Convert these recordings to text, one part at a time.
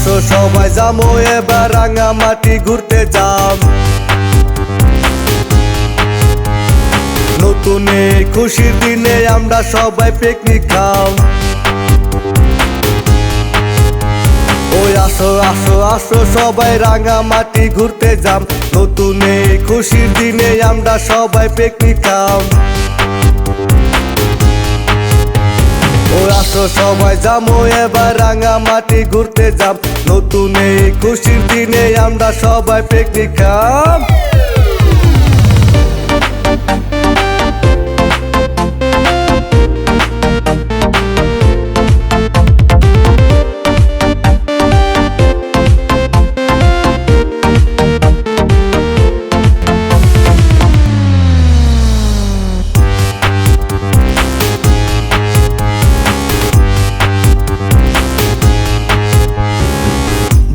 আসো সবাই যাবো এবার রাঙামাটি ঘুরতে যাম। নতুন এই খুশির দিনে আমরা সবাই পিকনিক খাম। ওই আসো আসো আসো সবাই রাঙামাটি ঘুরতে যাম। নতুন এই খুশির দিনে আমরা সবাই পিকনিক খাম। ওই আসো সবাই যাবো এবার রাঙামাটি ঘুরতে যাম। নতুন এই খুশির দিনে আমরা সবাই পিকনিক খাম।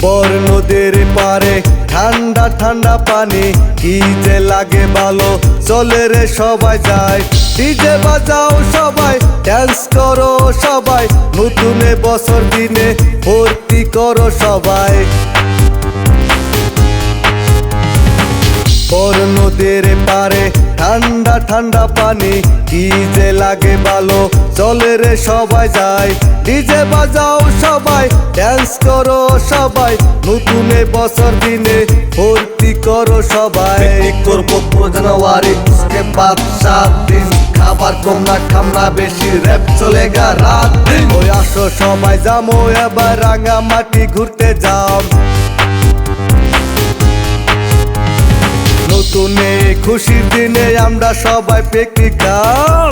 বর নদীর পারে ঠান্ডা ঠান্ডা পানি, কি যে লাগে ভালো, চলে রে সবাই যায়। ডিজে বাজাও সবাই, ডান্স করো সবাই, নতুন বছর দিনে ভর্তি করো সবাই। বর নদীর পারে ঠান্ডা ঠান্ডা পানি, কি যে লাগে ভালো, চলে রে সবাই যায়। ডিজে বাজাও সবাই, ডান্স করো সবাই, নতুন বছর দিনে ভর্তি করো সবাই। করবো 15 জানুয়ারি, उसके बाद 7 दिन, খাবার কম না খামরা বেশি, র‍্যাপ চলেগা রাত দিন। ওই আসো সবাই যাবো এবার রাঙামাটি ঘুরতে যাম। নতুন এই খুশির দিনে আমরা সবাই পিকনিক খাম।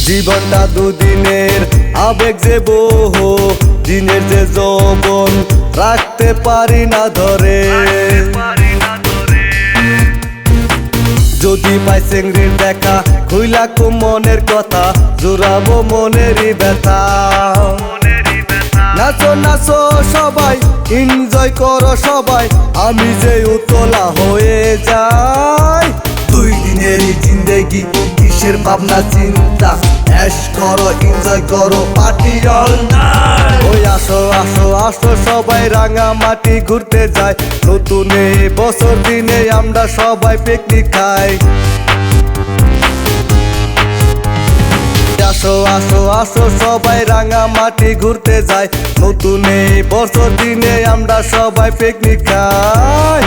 জীবনটা দুদিনের, আবেগ যে বহু, দিনের যে যৌবন রাখতে পারি না ধরে। যদি পাই চেংড়ির দেখা, খুইলা কুম মনের কথা, জোড়াবো মনেরই ব্যথা। নাচো নাচো সবাই, এনজয় করো সবাই, আমি যে উতলা হয়ে যাই। 2 দিনেরই জিন্দেগি, কিসের ভাবনা চিন্তা, ऐश করো এনজয় করো পার্টি অল নাইট। ওই আসো আসো আসো সবাই রাঙামাটি ঘুরতে যাই। নতুন এই বছর দিনে আমরা সবাই পিকনিক খাই। আসো আসো আসো সবাই রাঙামাটি ঘুরতে যাই। নতুন এই বছর দিনে আমরা সবাই পিকনিক খাই।